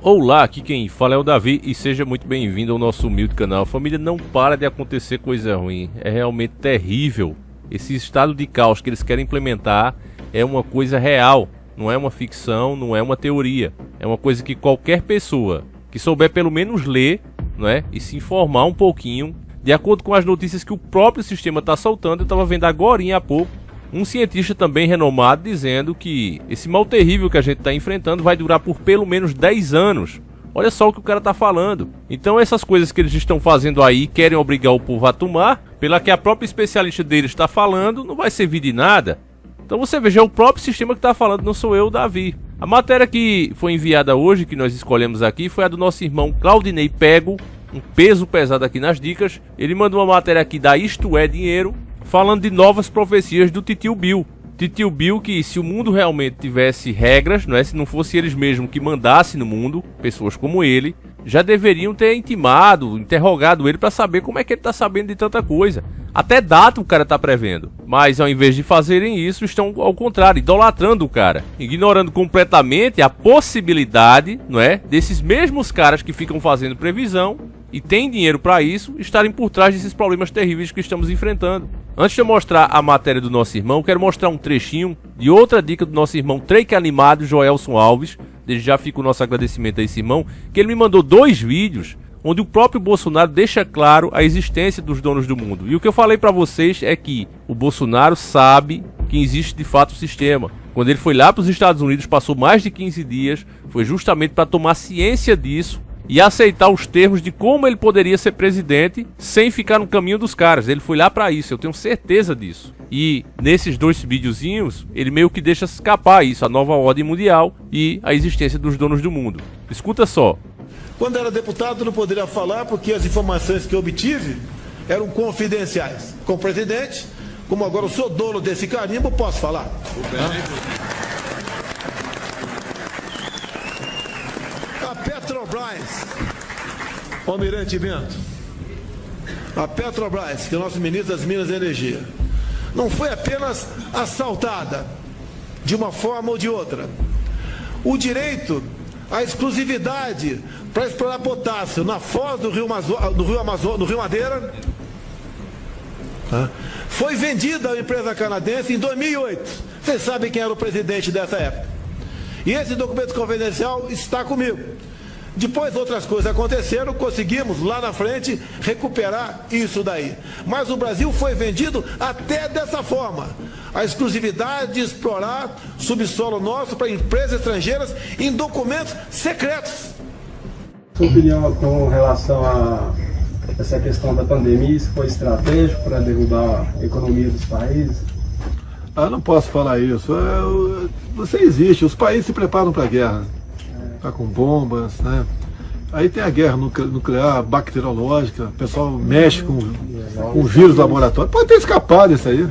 Olá, aqui quem fala é o Davi e seja muito bem-vindo ao nosso humilde canal. Família, não para de acontecer coisa ruim, é realmente terrível. Esse estado de caos que eles querem implementar é uma coisa real, não é uma ficção, não é uma teoria. É uma coisa que qualquer pessoa que souber pelo menos ler, não é, e se informar um pouquinho, de acordo com as notícias que o próprio sistema está soltando. Eu estava vendo agorinha há pouco um cientista também renomado dizendo que esse mal terrível que a gente está enfrentando vai durar por pelo menos 10 anos. Olha só o que o cara está falando. Então essas coisas que eles estão fazendo aí, querem obrigar o povo a tomar, pela que a própria especialista deles está falando, não vai servir de nada. Então você veja, é o próprio sistema que está falando, não sou eu, Davi. A matéria que foi enviada hoje, que nós escolhemos aqui, foi a do nosso irmão Claudinei Pego, um peso pesado aqui nas dicas. Ele mandou uma matéria aqui da Isto É Dinheiro, falando de novas profecias do Titio Bill. Titio Bill, que se o mundo realmente tivesse regras, não é? Se não fosse eles mesmos que mandassem no mundo, pessoas como ele, já deveriam ter intimado, interrogado ele para saber como é que ele está sabendo de tanta coisa. Até data o cara está prevendo. Mas ao invés de fazerem isso, estão ao contrário, idolatrando o cara, ignorando completamente a possibilidade, não é, desses mesmos caras que ficam fazendo previsão e têm dinheiro para isso, estarem por trás desses problemas terríveis que estamos enfrentando. Antes de eu mostrar a matéria do nosso irmão, quero mostrar um trechinho de outra dica do nosso irmão Treik Animado, Joelson Alves. Desde já fica o nosso agradecimento a esse irmão, que ele me mandou 2 vídeos onde o próprio Bolsonaro deixa claro a existência dos donos do mundo. E o que eu falei para vocês é que o Bolsonaro sabe que existe de fato o sistema. Quando ele foi lá para os Estados Unidos, passou mais de 15 dias, foi justamente para tomar ciência disso e aceitar os termos de como ele poderia ser presidente sem ficar no caminho dos caras. Ele foi lá para isso, eu tenho certeza disso. E nesses 2 videozinhos, ele meio que deixa escapar isso, a nova ordem mundial e a existência dos donos do mundo. Escuta só. Quando era deputado não poderia falar porque as informações que eu obtive eram confidenciais. Como presidente, como agora eu sou dono desse carimbo, posso falar. A Petrobras, Almirante Bento, a Petrobras, que é o nosso ministro das Minas e Energia, não foi apenas assaltada de uma forma ou de outra. O direito à exclusividade para explorar potássio na foz do Rio Madeira foi vendida à empresa canadense em 2008. Vocês sabem quem era o presidente dessa época. E esse documento confidencial está comigo. Depois outras coisas aconteceram, conseguimos lá na frente recuperar isso daí. Mas o Brasil foi vendido até dessa forma. A exclusividade de explorar subsolo nosso para empresas estrangeiras em documentos secretos. Sua opinião com relação a essa questão da pandemia, isso foi estratégico para derrubar a economia dos países? Não posso falar isso. Você existe, os países se preparam para a guerra. Tá com bombas, né? Aí tem a guerra nuclear, bacteriológica, o pessoal mexe com vírus laboratório. Pode ter escapado isso aí.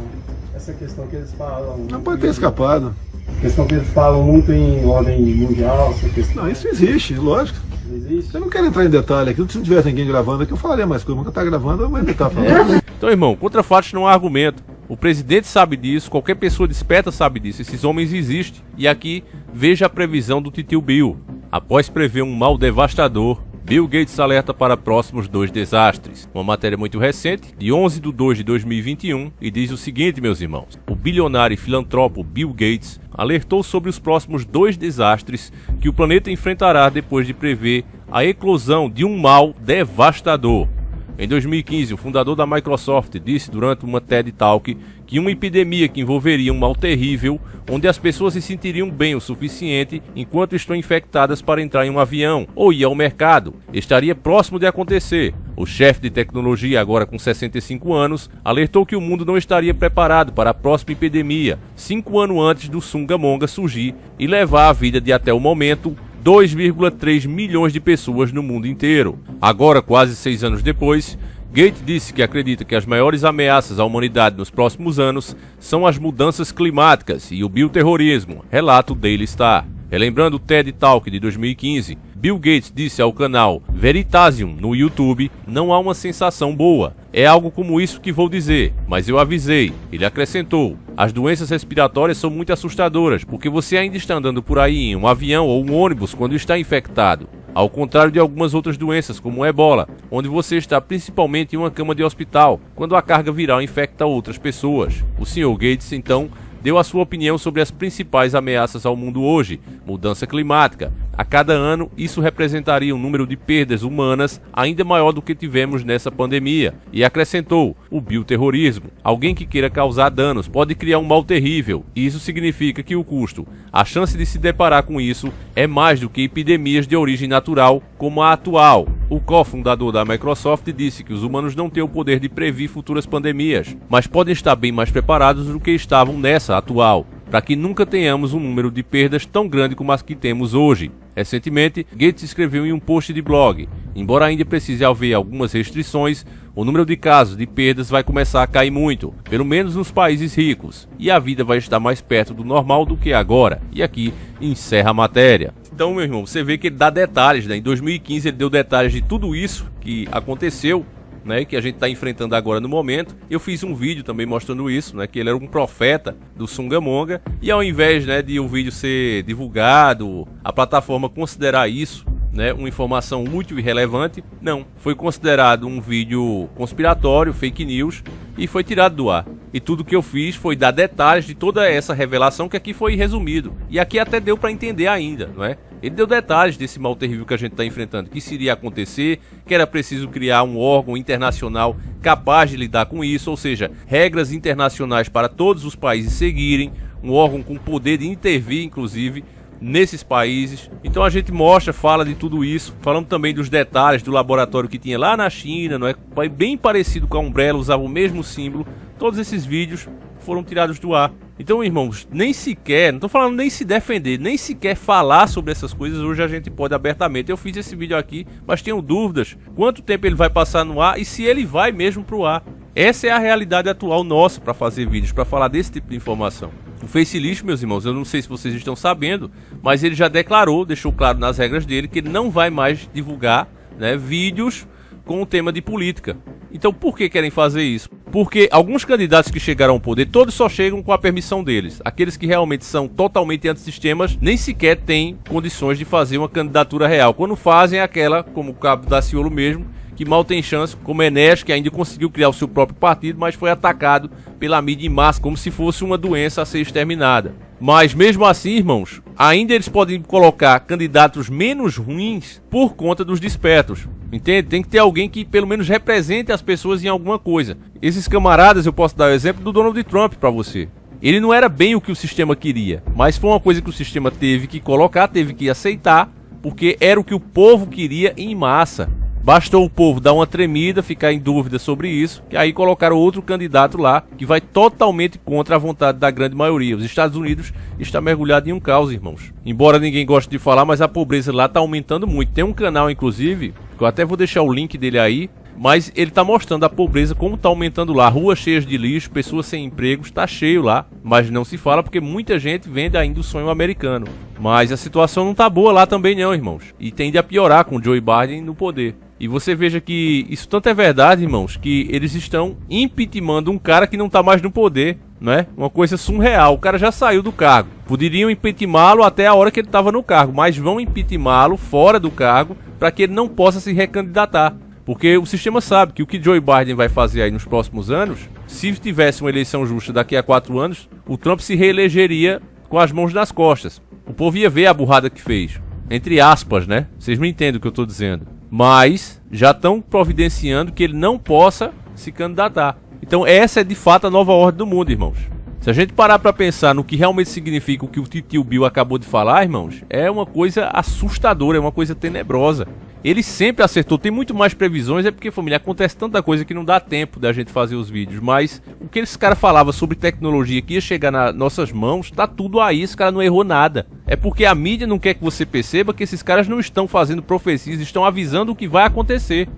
Essa questão que eles falam... Não pode ter escapado. A questão que eles falam muito em ordem mundial, essa questão... Não, isso existe, lógico. Existe? Eu não quero entrar em detalhe aqui, se não tivesse ninguém gravando aqui, eu falaria mais coisa, nunca tá gravando, eu vou evitar falar. Então, irmão, contra fatos não há argumento. O presidente sabe disso, qualquer pessoa desperta sabe disso, esses homens existem. E aqui, veja a previsão do Titio Bill. Após prever um mal devastador, Bill Gates alerta para próximos 2 desastres. Uma matéria muito recente, de 11 de 2 de 2021, e diz o seguinte, meus irmãos. O bilionário e filantropo Bill Gates alertou sobre os próximos 2 desastres que o planeta enfrentará depois de prever a eclosão de um mal devastador. Em 2015, o fundador da Microsoft disse durante uma TED Talk que uma epidemia que envolveria um mal terrível, onde as pessoas se sentiriam bem o suficiente enquanto estão infectadas para entrar em um avião ou ir ao mercado, estaria próximo de acontecer. O chefe de tecnologia, agora com 65 anos, alertou que o mundo não estaria preparado para a próxima epidemia, 5 anos antes do Sungamonga surgir e levar a vida de até o momento 2,3 milhões de pessoas no mundo inteiro. Agora, quase 6 anos depois, Gates disse que acredita que as maiores ameaças à humanidade nos próximos anos são as mudanças climáticas e o bioterrorismo, relato Daily Star. Relembrando o TED Talk de 2015, Bill Gates disse ao canal Veritasium no YouTube: não há uma sensação boa. É algo como isso que vou dizer, mas eu avisei. Ele acrescentou: as doenças respiratórias são muito assustadoras, porque você ainda está andando por aí em um avião ou um ônibus quando está infectado. ao contrário de algumas outras doenças, como o ebola, onde você está principalmente em uma cama de hospital, quando a carga viral infecta outras pessoas. O Sr. Gates, então, deu a sua opinião sobre as principais ameaças ao mundo hoje: mudança climática. A cada ano, isso representaria um número de perdas humanas ainda maior do que tivemos nessa pandemia. E acrescentou: o bioterrorismo. Alguém que queira causar danos pode criar um mal terrível. E isso significa que o custo, a chance de se deparar com isso, é mais do que epidemias de origem natural como a atual. O cofundador da Microsoft disse que os humanos não têm o poder de prever futuras pandemias, mas podem estar bem mais preparados do que estavam nessa atual, para que nunca tenhamos um número de perdas tão grande como as que temos hoje. Recentemente, Gates escreveu em um post de blog: embora ainda precise haver algumas restrições, o número de casos de perdas vai começar a cair muito, pelo menos nos países ricos, e a vida vai estar mais perto do normal do que agora. E aqui encerra a matéria. Então, meu irmão, você vê que ele dá detalhes, né? Em 2015 ele deu detalhes de tudo isso que aconteceu, né, que a gente está enfrentando agora no momento. Eu fiz um vídeo também mostrando isso, né, que ele era um profeta do Songamonga, e ao invés, né, de o vídeo ser divulgado, a plataforma considerar isso, né, uma informação útil e relevante, não, foi considerado um vídeo conspiratório, fake news, e foi tirado do ar. E tudo que eu fiz foi dar detalhes de toda essa revelação, que aqui foi resumido, e aqui até deu para entender ainda, não é? Ele deu detalhes desse mal terrível que a gente está enfrentando, que isso iria acontecer, que era preciso criar um órgão internacional capaz de lidar com isso, ou seja, regras internacionais para todos os países seguirem, um órgão com poder de intervir, inclusive, nesses países. Então a gente mostra, fala de tudo isso, falamos também dos detalhes do laboratório que tinha lá na China, não é? Bem parecido com a Umbrella, usava o mesmo símbolo. Todos esses vídeos foram tirados do ar. Então, irmãos, nem sequer, não estou falando nem se defender, nem sequer falar sobre essas coisas, hoje a gente pode abertamente. Eu fiz esse vídeo aqui, mas tenho dúvidas quanto tempo ele vai passar no ar e se ele vai mesmo para o ar. Essa é a realidade atual nossa para fazer vídeos, para falar desse tipo de informação. O Facelist, meus irmãos, eu não sei se vocês estão sabendo, mas ele já declarou, deixou claro nas regras dele, que ele não vai mais divulgar, né, vídeos com o tema de política. Então por que querem fazer isso? Porque alguns candidatos que chegaram ao poder, todos só chegam com a permissão deles. Aqueles que realmente são totalmente antissistemas, nem sequer têm condições de fazer uma candidatura real. Quando fazem aquela, como o Cabo Daciolo mesmo, que mal tem chance, como Enéas, que ainda conseguiu criar o seu próprio partido, mas foi atacado pela mídia em massa, como se fosse uma doença a ser exterminada. Mas mesmo assim, irmãos, ainda eles podem colocar candidatos menos ruins por conta dos despertos. Entende? Tem que ter alguém que pelo menos represente as pessoas em alguma coisa. Esses camaradas, eu posso dar o exemplo do Donald Trump para você. Ele não era bem o que o sistema queria, mas foi uma coisa que o sistema teve que colocar, teve que aceitar, porque era o que o povo queria em massa. Bastou o povo dar uma tremida, ficar em dúvida sobre isso, que aí colocaram outro candidato lá, que vai totalmente contra a vontade da grande maioria. Os Estados Unidos está mergulhado em um caos, irmãos. Embora ninguém goste de falar, mas a pobreza lá está aumentando muito. Tem um canal, inclusive, que eu até vou deixar o link dele aí, mas ele está mostrando a pobreza, como está aumentando lá. Ruas cheias de lixo, pessoas sem empregos, está cheio lá. Mas não se fala porque muita gente vende ainda o sonho americano. Mas a situação não está boa lá também não, irmãos. E tende a piorar com o Joe Biden no poder. E você veja que isso tanto é verdade, irmãos, que eles estão impeachmentando um cara que não está mais no poder, né? Uma coisa surreal. O cara já saiu do cargo. Poderiam impeachmentá-lo até a hora que ele estava no cargo, mas vão impeachmentá-lo fora do cargo para que ele não possa se recandidatar. Porque o sistema sabe que o que Joe Biden vai fazer aí nos próximos anos, se tivesse uma eleição justa daqui a 4 anos, o Trump se reelegeria com as mãos nas costas. O povo ia ver a burrada que fez. Entre aspas, né? Vocês me entendem o que eu estou dizendo. Mas já estão providenciando que ele não possa se candidatar. Então essa é de fato a nova ordem do mundo, irmãos. Se a gente parar para pensar no que realmente significa o que o tio Bill acabou de falar, irmãos, é uma coisa assustadora, é uma coisa tenebrosa. Ele sempre acertou, tem muito mais previsões, é porque, família, acontece tanta coisa que não dá tempo da gente fazer os vídeos, mas o que esse cara falava sobre tecnologia que ia chegar nas nossas mãos, tá tudo aí, esse cara não errou nada. É porque a mídia não quer que você perceba que esses caras não estão fazendo profecias, estão avisando o que vai acontecer.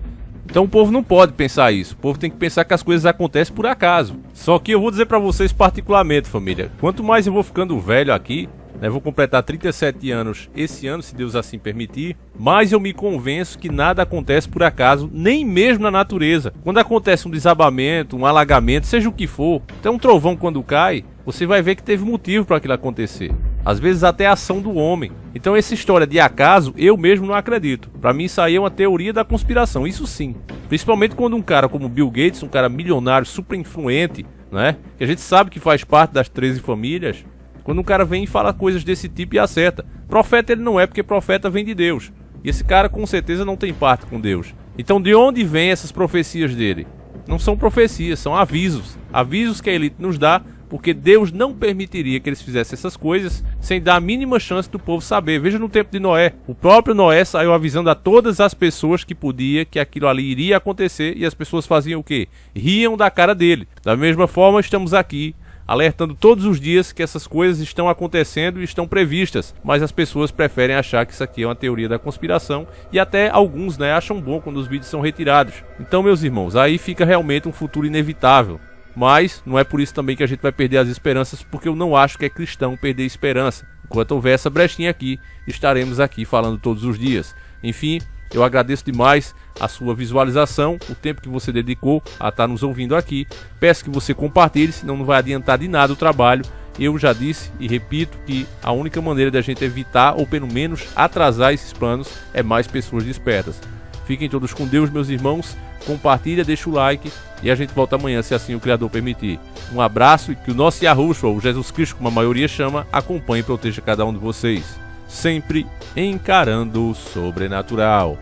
Então o povo não pode pensar isso, o povo tem que pensar que as coisas acontecem por acaso. Só que eu vou dizer pra vocês particularmente, família, quanto mais eu vou ficando velho aqui, né, vou completar 37 anos esse ano, se Deus assim permitir, mas eu me convenço que nada acontece por acaso, nem mesmo na natureza. Quando acontece um desabamento, um alagamento, seja o que for, até um trovão quando cai, você vai ver que teve motivo para aquilo acontecer. às vezes até a ação do homem. Então essa história de acaso, eu mesmo não acredito. Para mim isso aí é uma teoria da conspiração, isso sim. Principalmente quando um cara como Bill Gates, um cara milionário, super influente, né, que a gente sabe que faz parte das 13 famílias, quando um cara vem e fala coisas desse tipo e acerta. Profeta ele não é, porque profeta vem de Deus. E esse cara com certeza não tem parte com Deus. Então de onde vêm essas profecias dele? Não são profecias, são avisos. Avisos que a elite nos dá, porque Deus não permitiria que eles fizessem essas coisas sem dar a mínima chance do povo saber. Veja no tempo de Noé. O próprio Noé saiu avisando a todas as pessoas que podia que aquilo ali iria acontecer, e as pessoas faziam o quê? Riam da cara dele. Da mesma forma, estamos aqui alertando todos os dias que essas coisas estão acontecendo e estão previstas, mas as pessoas preferem achar que isso aqui é uma teoria da conspiração, e até alguns, né, acham bom quando os vídeos são retirados. Então, meus irmãos, aí fica realmente um futuro inevitável. Mas não é por isso também que a gente vai perder as esperanças, porque eu não acho que é cristão perder esperança. Enquanto houver essa brechinha aqui, estaremos aqui falando todos os dias. Enfim, eu agradeço demais a sua visualização, o tempo que você dedicou a estar nos ouvindo aqui. Peço que você compartilhe, senão não vai adiantar de nada o trabalho. Eu já disse e repito que a única maneira de a gente evitar, ou pelo menos atrasar esses planos, é mais pessoas despertas. Fiquem todos com Deus, meus irmãos. Compartilha, deixa o like e a gente volta amanhã, se assim o Criador permitir. Um abraço e que o nosso Yahushua, o Jesus Cristo, como a maioria chama, acompanhe e proteja cada um de vocês. Sempre encarando o sobrenatural.